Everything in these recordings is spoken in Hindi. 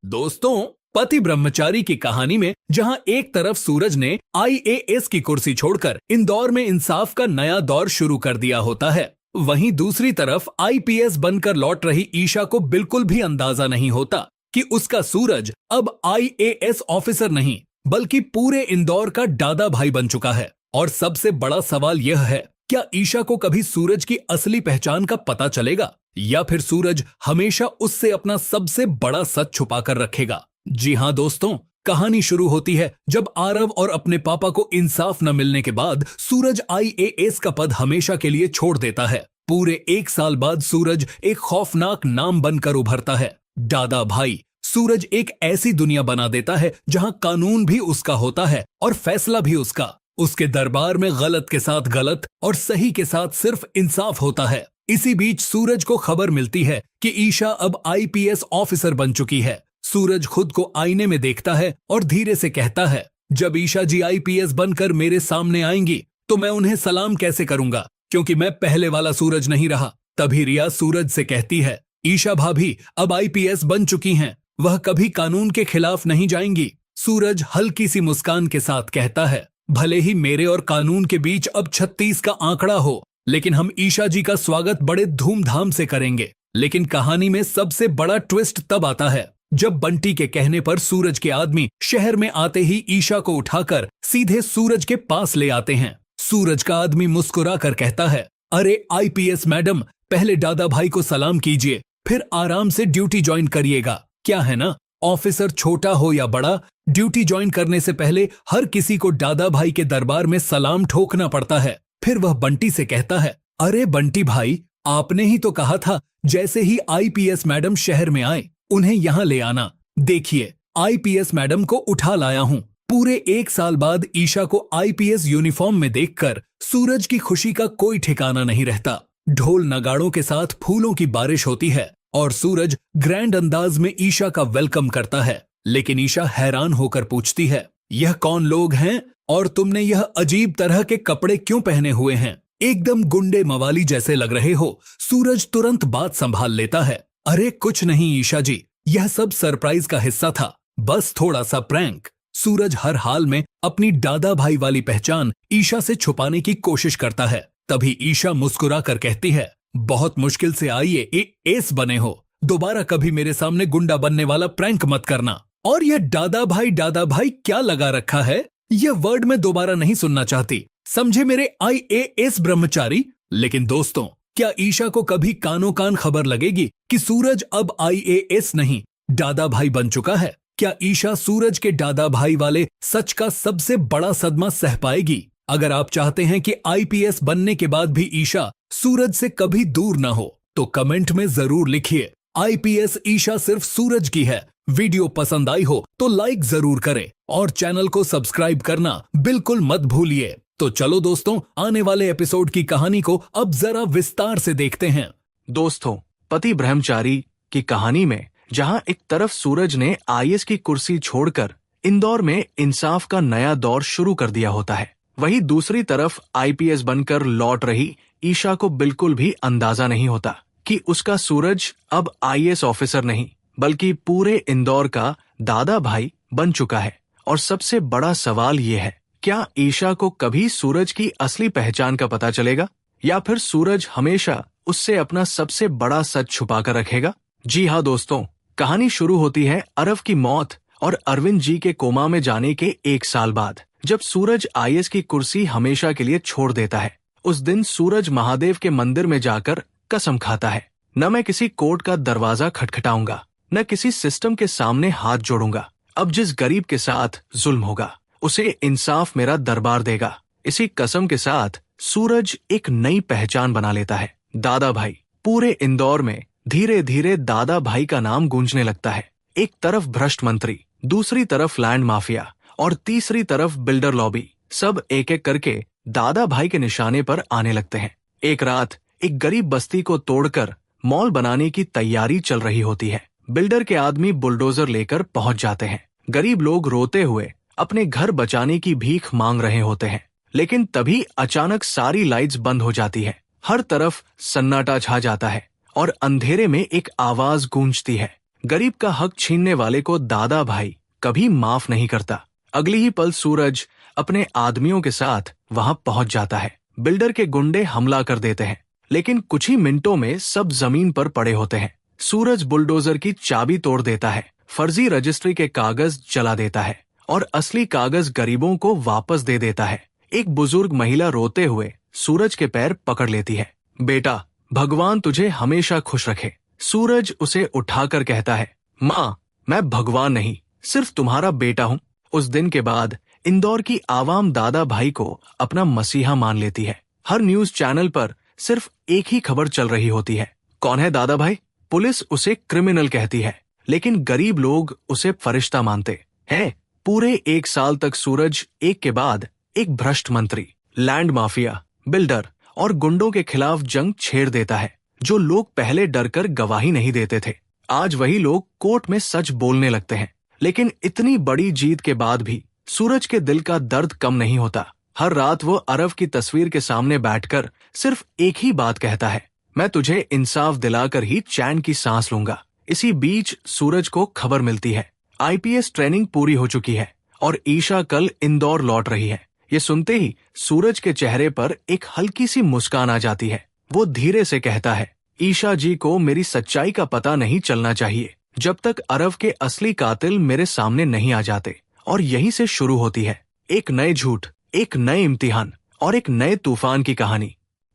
दोस्तों, पति ब्रह्मचारी की कहानी में जहां एक तरफ सूरज ने आईएएस की कुर्सी छोड़कर इंदौर में इंसाफ का नया दौर शुरू कर दिया होता है, वहीं दूसरी तरफ आईपीएस बनकर लौट रही ईशा को बिल्कुल भी अंदाजा नहीं होता कि उसका सूरज अब आईएएस ऑफिसर नहीं बल्कि पूरे इंदौर का दादा भाई बन चुका है। और सबसे बड़ा सवाल यह है, क्या ईशा को कभी सूरज की असली पहचान का पता चलेगा या फिर सूरज हमेशा उससे अपना सबसे बड़ा सच छुपा कर रखेगा? जी हां दोस्तों, कहानी शुरू होती है जब आरव और अपने पापा को इंसाफ न मिलने के बाद सूरज आईएएस का पद हमेशा के लिए छोड़ देता है। पूरे 1 साल बाद सूरज एक खौफनाक नाम बनकर उभरता है, दादा भाई। सूरज एक ऐसी दुनिया बना देता है जहां कानून भी उसका होता है और फैसला भी उसका। उसके दरबार में गलत के साथ गलत और सही के साथ सिर्फ इंसाफ होता है। इसी बीच सूरज को खबर मिलती है कि ईशा अब आईपीएस ऑफिसर बन चुकी है। सूरज खुद को आईने में देखता है और धीरे से कहता है, जब ईशा जी आईपीएस बनकर मेरे सामने आएंगी तो मैं उन्हें सलाम कैसे करूंगा, क्योंकि मैं पहले वाला सूरज नहीं रहा। तभी रिया सूरज से कहती है, ईशा भाभी अब आईपीएस बन चुकी हैं, वह कभी कानून के खिलाफ नहीं जाएंगी। सूरज हल्की सी मुस्कान के साथ कहता है, भले ही मेरे और कानून के बीच अब 36 का आंकड़ा हो, लेकिन हम ईशा जी का स्वागत बड़े धूमधाम से करेंगे। लेकिन कहानी में सबसे बड़ा ट्विस्ट तब आता है जब बंटी के कहने पर सूरज के आदमी शहर में आते ही ईशा को उठाकर सीधे सूरज के पास ले आते हैं। सूरज का आदमी मुस्कुरा कर कहता है, अरे आईपीएस मैडम, पहले दादा भाई को सलाम कीजिए, फिर आराम से ड्यूटी ज्वाइन करिएगा। क्या है ना, ऑफिसर छोटा हो या बड़ा, ड्यूटी ज्वाइन करने से पहले हर किसी को दादा भाई के दरबार में सलाम ठोकना पड़ता है। फिर वह बंटी से कहता है, अरे बंटी भाई, आपने ही तो कहा था जैसे ही आईपीएस मैडम शहर में आए उन्हें यहाँ ले आना। देखिए, आईपीएस मैडम को उठा लाया हूँ। पूरे 1 साल बाद ईशा को आईपीएस यूनिफॉर्म में देखकर सूरज की खुशी का कोई ठिकाना नहीं रहता। ढोल नगाड़ों के साथ फूलों की बारिश होती है और सूरज ग्रैंड अंदाज में ईशा का वेलकम करता है। लेकिन ईशा हैरान होकर पूछती है, यह कौन लोग हैं और तुमने यह अजीब तरह के कपड़े क्यों पहने हुए हैं? एकदम गुंडे मवाली जैसे लग रहे हो। सूरज तुरंत बात संभाल लेता है, अरे कुछ नहीं ईशा जी, यह सब सरप्राइज का हिस्सा था, बस थोड़ा सा प्रैंक। सूरज हर हाल में अपनी दादा भाई वाली पहचान ईशा से छुपाने की कोशिश करता है। तभी ईशा मुस्कुरा कर कहती है, बहुत मुश्किल से आईएएस बने हो, दोबारा कभी मेरे सामने गुंडा बनने वाला प्रैंक मत करना। और यह दादा भाई क्या लगा रखा है, यह वर्ड मैं दोबारा नहीं सुनना चाहती, समझे मेरे आईएएस ब्रह्मचारी। लेकिन दोस्तों, क्या ईशा को कभी कानो कान खबर लगेगी कि सूरज अब आईएएस नहीं दादा भाई बन चुका है? क्या ईशा सूरज के दादा भाई वाले सच का सबसे बड़ा सदमा सह पाएगी? अगर आप चाहते हैं कि आईपीएस बनने के बाद भी ईशा सूरज से कभी दूर न हो तो कमेंट में जरूर लिखिए, आईपीएस ईशा सिर्फ सूरज की है। वीडियो पसंद आई हो तो लाइक जरूर करें और चैनल को सब्सक्राइब करना बिल्कुल मत भूलिए। तो चलो दोस्तों, आने वाले एपिसोड की कहानी को अब जरा विस्तार से देखते हैं। दोस्तों, पति ब्रह्मचारी की कहानी में जहां एक तरफ सूरज ने आईएएस की कुर्सी छोड़कर इंदौर में इंसाफ का नया दौर शुरू कर दिया होता है, वहीं दूसरी तरफ आईपीएस बनकर लौट रही ईशा को बिल्कुल भी अंदाजा नहीं होता कि उसका सूरज अब आईएएस ऑफिसर नहीं बल्कि पूरे इंदौर का दादा भाई बन चुका है। और सबसे बड़ा सवाल ये है, क्या ईशा को कभी सूरज की असली पहचान का पता चलेगा या फिर सूरज हमेशा उससे अपना सबसे बड़ा सच छुपा कर रखेगा? जी हाँ दोस्तों, कहानी शुरू होती है अरव की मौत और अरविंद जी के कोमा में जाने के 1 साल बाद, जब सूरज आईएएस की कुर्सी हमेशा के लिए छोड़ देता है। उस दिन सूरज महादेव के मंदिर में जाकर कसम खाता है, न मैं किसी कोर्ट का दरवाजा खटखटाऊंगा, न किसी सिस्टम के सामने हाथ जोड़ूंगा। अब जिस गरीब के साथ जुल्म होगा उसे इंसाफ मेरा दरबार देगा। इसी कसम के साथ सूरज एक नई पहचान बना लेता है, दादा भाई। पूरे इंदौर में धीरे धीरे दादा भाई का नाम गूंजने लगता है। एक तरफ भ्रष्ट मंत्री, दूसरी तरफ लैंड माफिया और तीसरी तरफ बिल्डर लॉबी, सब एक एक करके दादा भाई के निशाने पर आने लगते हैं। एक रात एक गरीब बस्ती को तोड़कर मॉल बनाने की तैयारी चल रही होती है। बिल्डर के आदमी बुलडोजर लेकर पहुंच जाते हैं। गरीब लोग रोते हुए अपने घर बचाने की भीख मांग रहे होते हैं, लेकिन तभी अचानक सारी लाइट्स बंद हो जाती है। हर तरफ सन्नाटा छा जाता है और अंधेरे में एक आवाज गूंजती है, गरीब का हक छीनने वाले को दादा भाई कभी माफ नहीं करता। अगली ही पल सूरज अपने आदमियों के साथ वहां पहुंच जाता है। बिल्डर के गुंडे हमला कर देते हैं, लेकिन कुछ ही मिनटों में सब जमीन पर पड़े होते हैं। सूरज बुलडोजर की चाबी तोड़ देता है, फर्जी रजिस्ट्री के कागज जला देता है और असली कागज गरीबों को वापस दे देता है। एक बुजुर्ग महिला रोते हुए सूरज के पैर पकड़ लेती है। बेटा, भगवान तुझे हमेशा खुश रखे। सूरज उसे उठाकर कहता है, माँ, मैं भगवान नहीं, सिर्फ तुम्हारा बेटा हूँ। उस दिन के बाद इंदौर की आवाम दादा भाई को अपना मसीहा मान लेती है। हर न्यूज चैनल पर सिर्फ एक ही खबर चल रही होती है, कौन है दादा भाई? पुलिस उसे क्रिमिनल कहती है, लेकिन गरीब लोग उसे फरिश्ता मानते हैं। पूरे 1 साल तक सूरज एक के बाद एक भ्रष्ट मंत्री, लैंड माफिया, बिल्डर और गुंडों के खिलाफ जंग छेड़ देता है। जो लोग पहले डरकर गवाही नहीं देते थे, आज वही लोग कोर्ट में सच बोलने लगते हैं। लेकिन इतनी बड़ी जीत के बाद भी सूरज के दिल का दर्द कम नहीं होता। हर रात वो अरव की तस्वीर के सामने बैठकर सिर्फ एक ही बात कहता है, मैं तुझे इंसाफ दिलाकर ही चैन की सांस लूंगा। इसी बीच सूरज को खबर मिलती है, आईपीएस ट्रेनिंग पूरी हो चुकी है और ईशा कल इंदौर लौट रही है। ये सुनते ही सूरज के चेहरे पर एक हल्की सी मुस्कान आ जाती है। वो धीरे से कहता है, ईशा जी को मेरी सच्चाई का पता नहीं चलना चाहिए जब तक अरव के असली कातिल मेरे सामने नहीं आ जाते। और यहीं से शुरू होती है एक नए झूठ, एक नए इम्तिहान और एक नए तूफान की कहानी।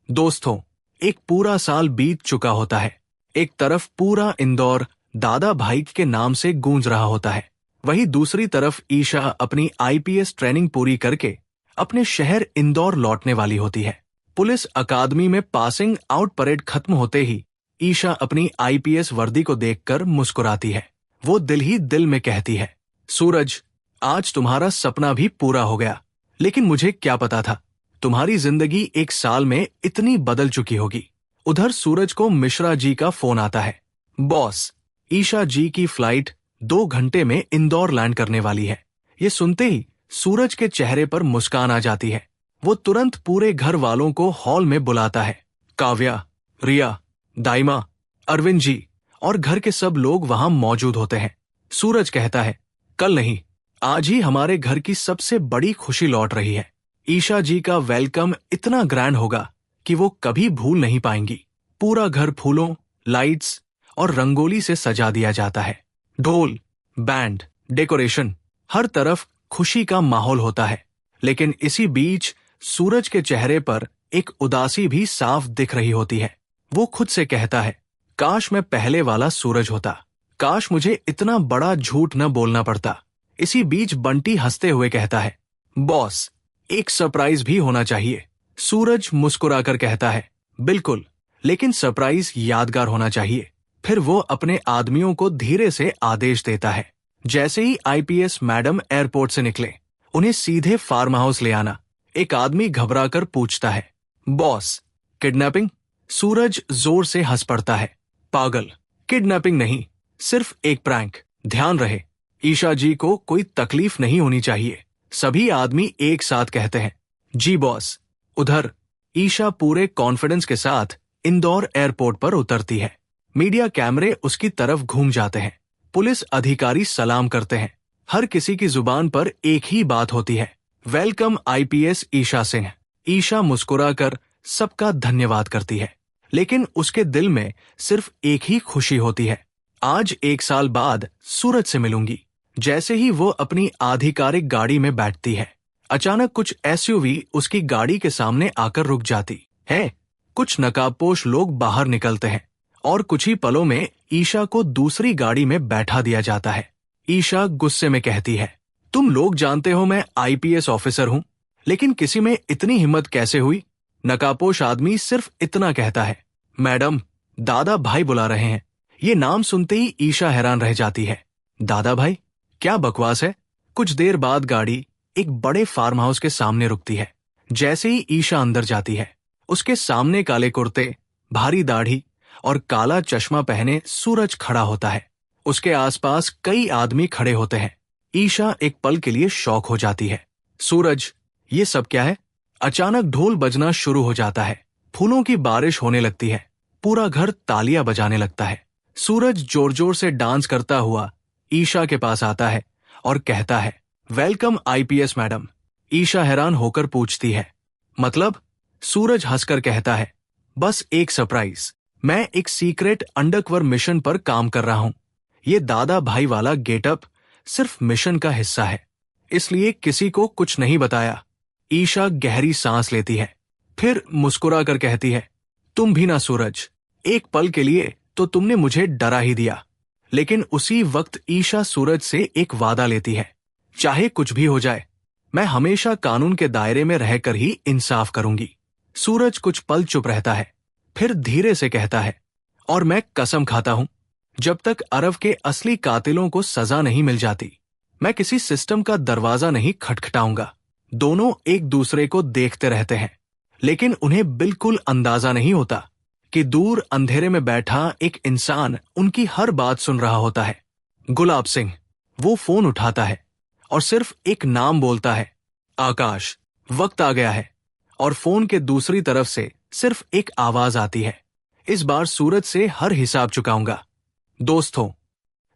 दोस्तों, एक पूरा साल बीत चुका होता है। एक तरफ पूरा इंदौर दादा भाई के नाम से गूंज रहा होता है, वहीं दूसरी तरफ ईशा अपनी आईपीएस ट्रेनिंग पूरी करके अपने शहर इंदौर लौटने वाली होती है। पुलिस अकादमी में पासिंग आउट परेड खत्म होते ही ईशा अपनी आईपीएस वर्दी को देखकर मुस्कुराती है। वो दिल ही दिल में कहती है, सूरज, आज तुम्हारा सपना भी पूरा हो गया। लेकिन मुझे क्या पता था तुम्हारी जिंदगी 1 साल में इतनी बदल चुकी होगी। उधर सूरज को मिश्रा जी का फोन आता है, बॉस, ईशा जी की फ्लाइट 2 घंटे में इंदौर लैंड करने वाली है। ये सुनते ही सूरज के चेहरे पर मुस्कान आ जाती है। वो तुरंत पूरे घर वालों को हॉल में बुलाता है। काव्या, रिया, दाइमा, अरविंद जी और घर के सब लोग वहां मौजूद होते हैं। सूरज कहता है, कल नहीं, आज ही हमारे घर की सबसे बड़ी खुशी लौट रही है। ईशा जी का वेलकम इतना ग्रैंड होगा कि वो कभी भूल नहीं पाएंगी। पूरा घर फूलों, लाइट्स और रंगोली से सजा दिया जाता है। ढोल, बैंड, डेकोरेशन, हर तरफ खुशी का माहौल होता है। लेकिन इसी बीच सूरज के चेहरे पर एक उदासी भी साफ दिख रही होती है। वो खुद से कहता है, काश मैं पहले वाला सूरज होता, काश मुझे इतना बड़ा झूठ न बोलना पड़ता। इसी बीच बंटी हंसते हुए कहता है, बॉस, एक सरप्राइज भी होना चाहिए। सूरज मुस्कुराकर कहता है, बिल्कुल, लेकिन सरप्राइज यादगार होना चाहिए। फिर वो अपने आदमियों को धीरे से आदेश देता है, जैसे ही आईपीएस मैडम एयरपोर्ट से निकले, उन्हें सीधे फार्म हाउस ले आना। एक आदमी घबराकर पूछता है, बॉस, किडनैपिंग? सूरज जोर से हंस पड़ता है, पागल, किडनैपिंग नहीं, सिर्फ एक प्रैंक। ध्यान रहे, ईशा जी को कोई तकलीफ नहीं होनी चाहिए। सभी आदमी एक साथ कहते हैं, जी बॉस। उधर ईशा पूरे कॉन्फिडेंस के साथ इंदौर एयरपोर्ट पर उतरती है। मीडिया कैमरे उसकी तरफ घूम जाते हैं। पुलिस अधिकारी सलाम करते हैं। हर किसी की जुबान पर एक ही बात होती है, वेलकम आईपीएस ईशा सिंह। ईशा मुस्कुराकर सबका धन्यवाद करती है, लेकिन उसके दिल में सिर्फ एक ही खुशी होती है, आज 1 साल बाद सूरज से मिलूंगी। जैसे ही वो अपनी आधिकारिक गाड़ी में बैठती है, अचानक कुछ एसयूवी उसकी गाड़ी के सामने आकर रुक जाती है। कुछ नकाबपोश लोग बाहर निकलते हैं और कुछ ही पलों में ईशा को दूसरी गाड़ी में बैठा दिया जाता है। ईशा गुस्से में कहती है, तुम लोग जानते हो मैं आईपीएस ऑफिसर हूं, लेकिन किसी में इतनी हिम्मत कैसे हुई? नकाबपोश आदमी सिर्फ इतना कहता है, मैडम, दादा भाई बुला रहे हैं। ये नाम सुनते ही ईशा हैरान रह जाती है। दादा भाई? क्या बकवास है। कुछ देर बाद गाड़ी एक बड़े फार्म हाउस के सामने रुकती है। जैसे ही ईशा अंदर जाती है, उसके सामने काले कुर्ते, भारी दाढ़ी और काला चश्मा पहने सूरज खड़ा होता है। उसके आसपास कई आदमी खड़े होते हैं। ईशा एक पल के लिए शॉक हो जाती है। सूरज, ये सब क्या है? अचानक ढोल बजना शुरू हो जाता है। फूलों की बारिश होने लगती है। पूरा घर तालियां बजाने लगता है। सूरज जोर जोर से डांस करता हुआ ईशा के पास आता है और कहता है, वेलकम आईपीएस मैडम। ईशा हैरान होकर पूछती है, मतलब? सूरज हंसकर कहता है, बस एक सरप्राइज। मैं एक सीक्रेट अंडरकवर मिशन पर काम कर रहा हूं। ये दादा भाई वाला गेटअप सिर्फ मिशन का हिस्सा है, इसलिए किसी को कुछ नहीं बताया। ईशा गहरी सांस लेती है, फिर मुस्कुरा कर कहती है, तुम भी ना सूरज, एक पल के लिए तो तुमने मुझे डरा ही दिया। लेकिन उसी वक्त ईशा सूरज से एक वादा लेती है, चाहे कुछ भी हो जाए, मैं हमेशा कानून के दायरे में रहकर ही इंसाफ करूंगी। सूरज कुछ पल चुप रहता है, फिर धीरे से कहता है, और मैं कसम खाता हूं, जब तक अरव के असली कातिलों को सजा नहीं मिल जाती, मैं किसी सिस्टम का दरवाजा नहीं खटखटाऊंगा। दोनों एक दूसरे को देखते रहते हैं, लेकिन उन्हें बिल्कुल अंदाजा नहीं होता कि दूर अंधेरे में बैठा एक इंसान उनकी हर बात सुन रहा होता है। गुलाब सिंह। वो फोन उठाता है और सिर्फ एक नाम बोलता है, आकाश। वक्त आ गया है। और फोन के दूसरी तरफ से सिर्फ एक आवाज आती है, इस बार सूरज से हर हिसाब चुकाऊंगा। दोस्तों,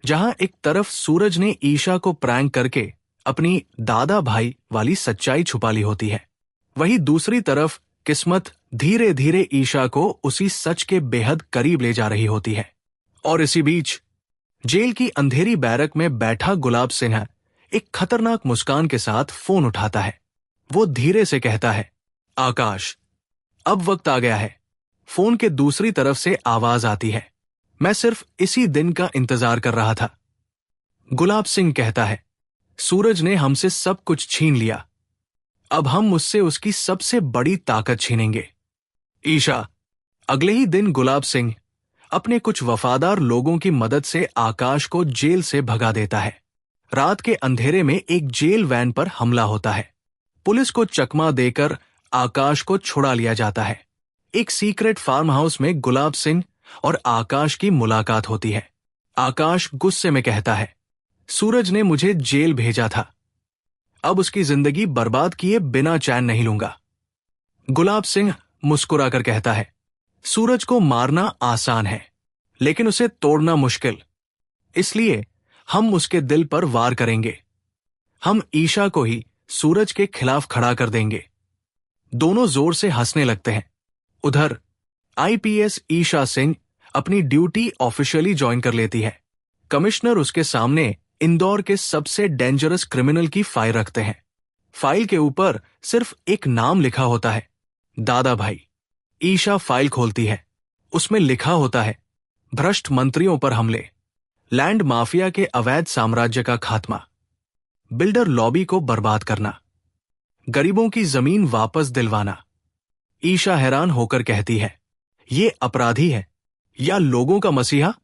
जहां एक तरफ सूरज ने ईशा को प्रैंक करके अपनी दादा भाई वाली सच्चाई छुपा ली होती है, वहीं दूसरी तरफ किस्मत धीरे धीरे ईशा को उसी सच के बेहद करीब ले जा रही होती है। और इसी बीच जेल की अंधेरी बैरक में बैठा गुलाब सिन्हा एक खतरनाक मुस्कान के साथ फोन उठाता है। वो धीरे से कहता है, आकाश, अब वक्त आ गया है। फोन के दूसरी तरफ से आवाज आती है, मैं सिर्फ इसी दिन का इंतजार कर रहा था। गुलाब सिंह कहता है, सूरज ने हमसे सब कुछ छीन लिया, अब हम मुझसे उसकी सबसे बड़ी ताकत छीनेंगे। ईशा। अगले ही दिन गुलाब सिंह अपने कुछ वफादार लोगों की मदद से आकाश को जेल से भगा देता है। रात के अंधेरे में एक जेल वैन पर हमला होता है। पुलिस को चकमा देकर आकाश को छुड़ा लिया जाता है। एक सीक्रेट फार्म हाउस में गुलाब सिंह और आकाश की मुलाकात होती है। आकाश गुस्से में कहता है, सूरज ने मुझे जेल भेजा था, अब उसकी जिंदगी बर्बाद किए बिना चैन नहीं लूंगा। गुलाब सिंह मुस्कुराकर कहता है, सूरज को मारना आसान है, लेकिन उसे तोड़ना मुश्किल, इसलिए हम उसके दिल पर वार करेंगे। हम ईशा को ही सूरज के खिलाफ खड़ा कर देंगे। दोनों जोर से हंसने लगते हैं। उधर आईपीएस ईशा सिंह अपनी ड्यूटी ऑफिशियली ज्वाइन कर लेती है। कमिश्नर उसके सामने इंदौर के सबसे डेंजरस क्रिमिनल की फाइल रखते हैं। फाइल के ऊपर सिर्फ एक नाम लिखा होता है, दादा भाई। ईशा फाइल खोलती है, उसमें लिखा होता है, भ्रष्ट मंत्रियों पर हमले, लैंड माफिया के अवैध साम्राज्य का खात्मा, बिल्डर लॉबी को बर्बाद करना, गरीबों की जमीन वापस दिलवाना। ईशा हैरान होकर कहती है, ये अपराधी है या लोगों का मसीहा?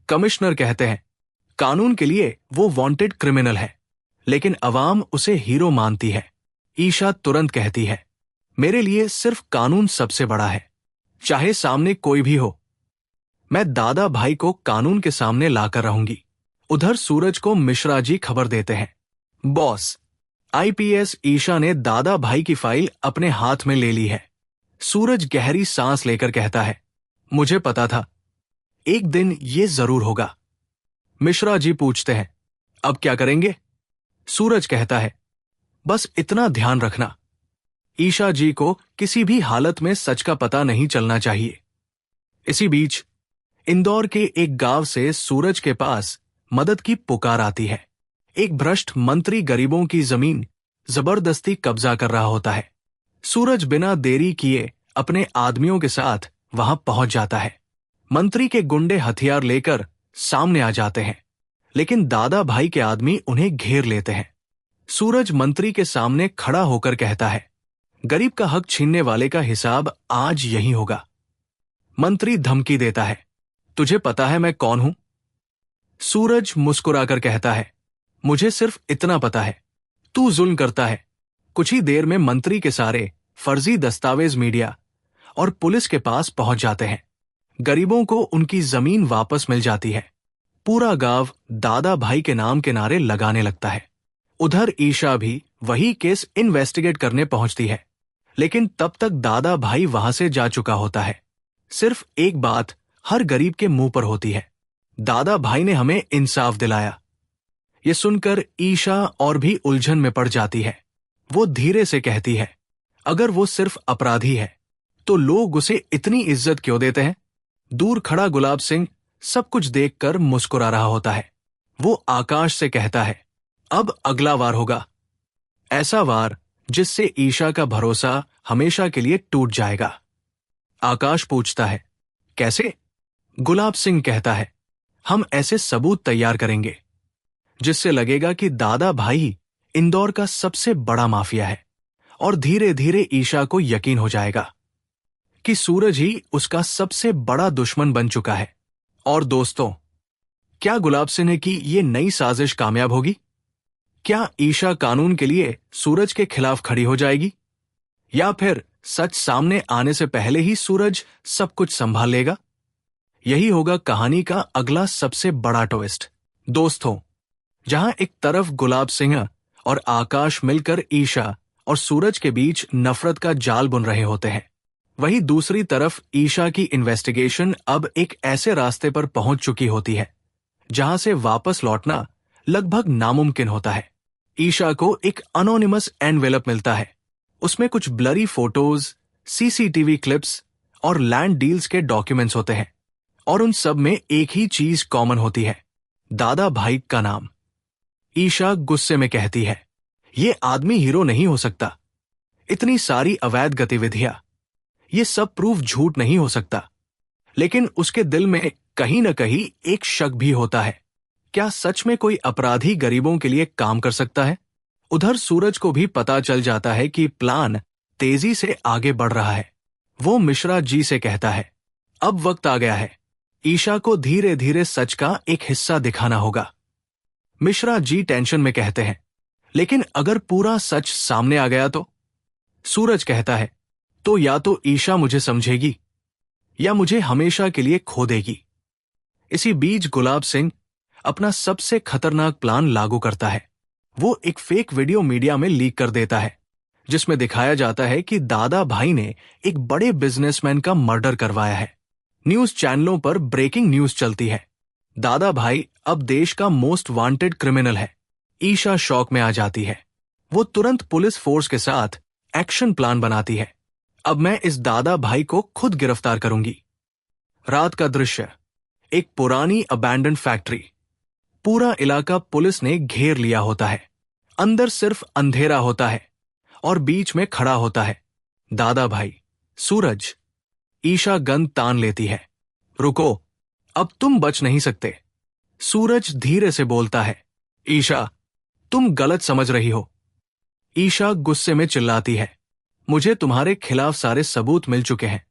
कमिश्नर कहते हैं, कानून के लिए वो वांटेड क्रिमिनल है, लेकिन अवाम उसे हीरो मानती है। ईशा तुरंत कहती है, मेरे लिए सिर्फ कानून सबसे बड़ा है, चाहे सामने कोई भी हो। मैं दादा भाई को कानून के सामने लाकर रहूंगी। उधर सूरज को मिश्रा जी खबर देते हैं, बॉस, आईपीएस ईशा ने दादा भाई की फाइल अपने हाथ में ले ली है। सूरज गहरी सांस लेकर कहता है, मुझे पता था, एक दिन ये जरूर होगा। मिश्रा जी पूछते हैं, अब क्या करेंगे? सूरज कहता है, बस इतना ध्यान रखना, ईशा जी को किसी भी हालत में सच का पता नहीं चलना चाहिए। इसी बीच इंदौर के एक गांव से सूरज के पास मदद की पुकार आती है। एक भ्रष्ट मंत्री गरीबों की जमीन जबरदस्ती कब्जा कर रहा होता है। सूरज बिना देरी किए अपने आदमियों के साथ वहां पहुंच जाता है। मंत्री के गुंडे हथियार लेकर सामने आ जाते हैं, लेकिन दादा भाई के आदमी उन्हें घेर लेते हैं। सूरज मंत्री के सामने खड़ा होकर कहता है, गरीब का हक छीनने वाले का हिसाब आज यही होगा। मंत्री धमकी देता है, तुझे पता है मैं कौन हूं? सूरज मुस्कुराकर कहता है, मुझे सिर्फ इतना पता है, तू जुल्म करता है। कुछ ही देर में मंत्री के सारे फर्जी दस्तावेज मीडिया और पुलिस के पास पहुंच जाते हैं। गरीबों को उनकी जमीन वापस मिल जाती है। पूरा गांव दादा भाई के नाम के नारे लगाने लगता है। उधर ईशा भी वही केस इन्वेस्टिगेट करने पहुंचती है, लेकिन तब तक दादा भाई वहां से जा चुका होता है। सिर्फ एक बात हर गरीब के मुंह पर होती है, दादा भाई ने हमें इंसाफ दिलाया। ये सुनकर ईशा और भी उलझन में पड़ जाती है। वो धीरे से कहती है, अगर वो सिर्फ अपराधी है तो लोग उसे इतनी इज्जत क्यों देते हैं? दूर खड़ा गुलाब सिंह सब कुछ देखकर मुस्कुरा रहा होता है। वो आकाश से कहता है, अब अगला वार होगा, ऐसा वार जिससे ईशा का भरोसा हमेशा के लिए टूट जाएगा। आकाश पूछता है, कैसे? गुलाब सिंह कहता है, हम ऐसे सबूत तैयार करेंगे जिससे लगेगा कि दादा भाई इंदौर का सबसे बड़ा माफिया है, और धीरे धीरे ईशा को यकीन हो जाएगा कि सूरज ही उसका सबसे बड़ा दुश्मन बन चुका है। और दोस्तों, क्या गुलाब सिंह की ये नई साजिश कामयाब होगी? क्या ईशा कानून के लिए सूरज के खिलाफ खड़ी हो जाएगी, या फिर सच सामने आने से पहले ही सूरज सब कुछ संभाल लेगा? यही होगा कहानी का अगला सबसे बड़ा ट्विस्ट। दोस्तों, जहां एक तरफ गुलाब सिंह और आकाश मिलकर ईशा और सूरज के बीच नफरत का जाल बुन रहे होते हैं, वहीं दूसरी तरफ ईशा की इन्वेस्टिगेशन अब एक ऐसे रास्ते पर पहुंच चुकी होती है जहां से वापस लौटना लगभग नामुमकिन होता है। ईशा को एक अनोनिमस एनवेलप मिलता है। उसमें कुछ ब्लरी फोटोज, सीसीटीवी क्लिप्स और लैंड डील्स के डॉक्यूमेंट्स होते हैं, और उन सब में एक ही चीज कॉमन होती है, दादा भाई का नाम। ईशा गुस्से में कहती है, ये आदमी हीरो नहीं हो सकता। इतनी सारी अवैध गतिविधियां, ये सब प्रूफ झूठ नहीं हो सकता। लेकिन उसके दिल में कहीं न कहीं एक शक भी होता है, क्या सच में कोई अपराधी गरीबों के लिए काम कर सकता है? उधर सूरज को भी पता चल जाता है कि प्लान तेजी से आगे बढ़ रहा है। वो मिश्रा जी से कहता है, अब वक्त आ गया है, ईशा को धीरे धीरे सच का एक हिस्सा दिखाना होगा। मिश्रा जी टेंशन में कहते हैं, लेकिन अगर पूरा सच सामने आ गया तो? सूरज कहता है, तो या तो ईशा मुझे समझेगी या मुझे हमेशा के लिए खो देगी। इसी बीच गुलाब सिंह अपना सबसे खतरनाक प्लान लागू करता है। वो एक फेक वीडियो मीडिया में लीक कर देता है जिसमें दिखाया जाता है कि दादा भाई ने एक बड़े बिजनेसमैन का मर्डर करवाया है। न्यूज चैनलों पर ब्रेकिंग न्यूज चलती है, दादा भाई अब देश का मोस्ट वांटेड क्रिमिनल है। ईशा शॉक में आ जाती है। वो तुरंत पुलिस फोर्स के साथ एक्शन प्लान बनाती है। अब मैं इस दादा भाई को खुद गिरफ्तार करूंगी। रात का दृश्य, एक पुरानी अबैंडन्ड फैक्ट्री। पूरा इलाका पुलिस ने घेर लिया होता है। अंदर सिर्फ अंधेरा होता है और बीच में खड़ा होता है दादा भाई, सूरज। ईशा गन तान लेती है। रुको, अब तुम बच नहीं सकते। सूरज धीरे से बोलता है, ईशा, तुम गलत समझ रही हो। ईशा गुस्से में चिल्लाती है, मुझे तुम्हारे खिलाफ सारे सबूत मिल चुके हैं।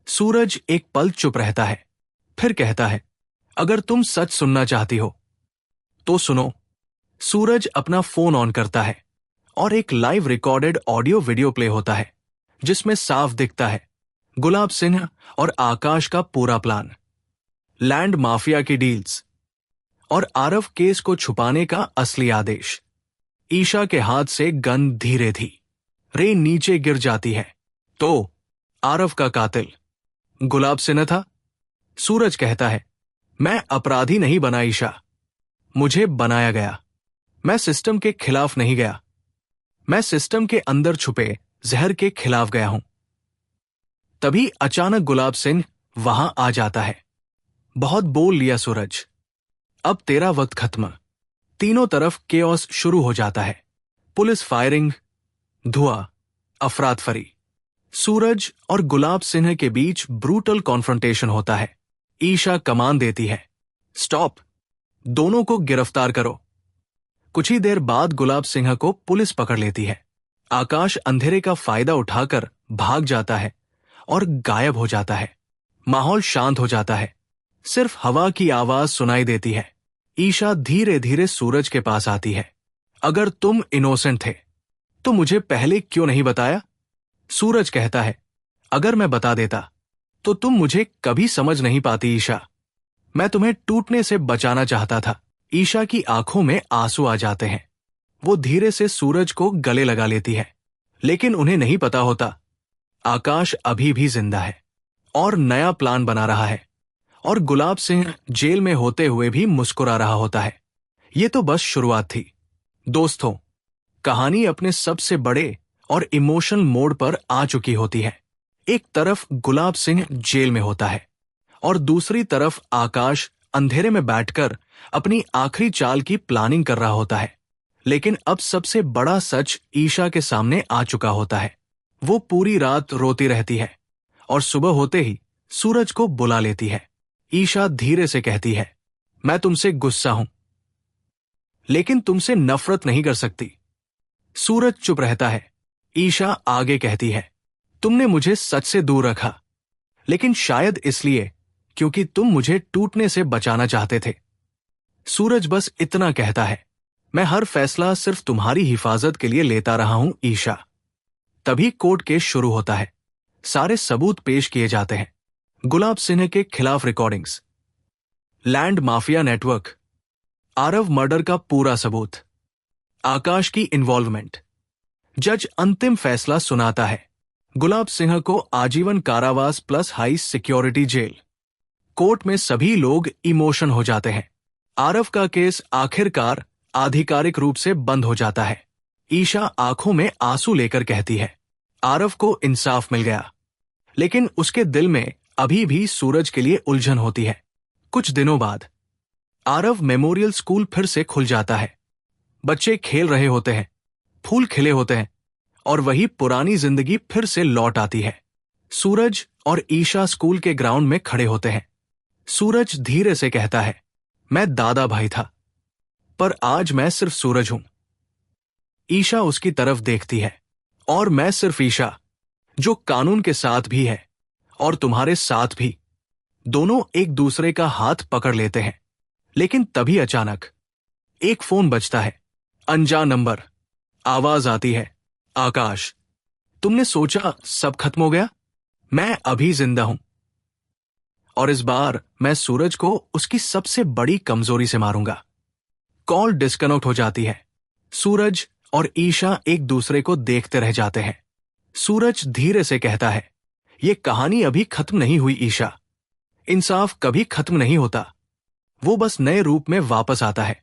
सूरज एक पल चुप रहता है, फिर कहता है, अगर तुम सच सुनना चाहती हो तो सुनो। सूरज अपना फोन ऑन करता है और एक live recorded audio video play होता है जिसमें साफ दिखता है गुलाब सिंह और आकाश का पूरा प्लान, लैंड माफिया की डील्स और आरव केस को छुपाने का असली आदेश। ईशा के हाथ से गन धीरे धीरे नीचे गिर जाती है। तो आरव का कातिल गुलाब सिंह था? सूरज कहता है, मैं अपराधी नहीं बना ईशा, मुझे बनाया गया। मैं सिस्टम के खिलाफ नहीं गया, मैं सिस्टम के अंदर छुपे जहर के खिलाफ गया हूं। तभी अचानक गुलाब सिंह वहां आ जाता है। बहुत बोल लिया सूरज, अब तेरा वक्त खत्म। तीनों तरफ केओस शुरू हो जाता है। पुलिस फायरिंग, धुआं, अफरातफरी। सूरज और गुलाब सिंह के बीच ब्रूटल कॉन्फ्रंटेशन होता है। ईशा कमान देती है, स्टॉप, दोनों को गिरफ्तार करो। कुछ ही देर बाद गुलाब सिंह को पुलिस पकड़ लेती है। आकाश अंधेरे का फायदा उठाकर भाग जाता है और गायब हो जाता है। माहौल शांत हो जाता है, सिर्फ हवा की आवाज सुनाई देती है। ईशा धीरे धीरे सूरज के पास आती है। अगर तुम इनोसेंट थे तो मुझे पहले क्यों नहीं बताया? सूरज कहता है, अगर मैं बता देता तो तुम मुझे कभी समझ नहीं पाती ईशा। मैं तुम्हें टूटने से बचाना चाहता था। ईशा की आंखों में आंसू आ जाते हैं। वो धीरे से सूरज को गले लगा लेती है, लेकिन उन्हें नहीं पता होता आकाश अभी भी जिंदा है और नया प्लान बना रहा है। और गुलाब सिंह जेल में होते हुए भी मुस्कुरा रहा होता है। ये तो बस शुरुआत थी। दोस्तों, कहानी अपने सबसे बड़े और इमोशनल मोड़ पर आ चुकी होती है। एक तरफ गुलाब सिंह जेल में होता है और दूसरी तरफ आकाश अंधेरे में बैठकर अपनी आखिरी चाल की प्लानिंग कर रहा होता है। लेकिन अब सबसे बड़ा सच ईशा के सामने आ चुका होता है। वो पूरी रात रोती रहती है और सुबह होते ही सूरज को बुला लेती है। ईशा धीरे से कहती है, मैं तुमसे गुस्सा हूं, लेकिन तुमसे नफरत नहीं कर सकती। सूरज चुप रहता है। ईशा आगे कहती है, तुमने मुझे सच से दूर रखा, लेकिन शायद इसलिए क्योंकि तुम मुझे टूटने से बचाना चाहते थे। सूरज बस इतना कहता है, मैं हर फैसला सिर्फ तुम्हारी हिफाजत के लिए लेता रहा हूं ईशा। तभी कोर्ट केस शुरू होता है। सारे सबूत पेश किए जाते हैं। गुलाब सिन्हा के खिलाफ recordings, land mafia network, Aarav murder का पूरा सबूत, आकाश की इन्वॉल्वमेंट। जज अंतिम फैसला सुनाता है। गुलाब सिंह को आजीवन कारावास plus high security jail. Court में सभी लोग इमोशन हो जाते हैं। आरव का केस आखिरकार आधिकारिक रूप से बंद हो जाता है। ईशा आंखों में आंसू लेकर कहती है, आरव को इंसाफ मिल गया, लेकिन उसके दिल में अभी भी सूरज के लिए उलझन होती है। कुछ दिनों बाद आरव मेमोरियल स्कूल फिर से खुल जाता है। बच्चे खेल रहे होते हैं, फूल खिले होते हैं और वही पुरानी जिंदगी फिर से लौट आती है। सूरज और ईशा स्कूल के ग्राउंड में खड़े होते हैं। सूरज धीरे से कहता है, मैं दादा भाई था, पर आज मैं सिर्फ सूरज हूं। ईशा उसकी तरफ देखती है, और मैं सिर्फ ईशा, जो कानून के साथ भी है और तुम्हारे साथ भी। दोनों एक दूसरे का हाथ पकड़ लेते हैं। लेकिन तभी अचानक एक फोन बजता है। अनजान नंबर। आवाज आती है, आकाश, तुमने सोचा सब खत्म हो गया? मैं अभी जिंदा हूं, और इस बार मैं सूरज को उसकी सबसे बड़ी कमजोरी से मारूंगा। कॉल डिस्कनेक्ट हो जाती है। सूरज और ईशा एक दूसरे को देखते रह जाते हैं। सूरज धीरे से कहता है, यह कहानी अभी खत्म नहीं हुई ईशा। इंसाफ कभी खत्म नहीं होता, वो बस नए रूप में वापस आता है।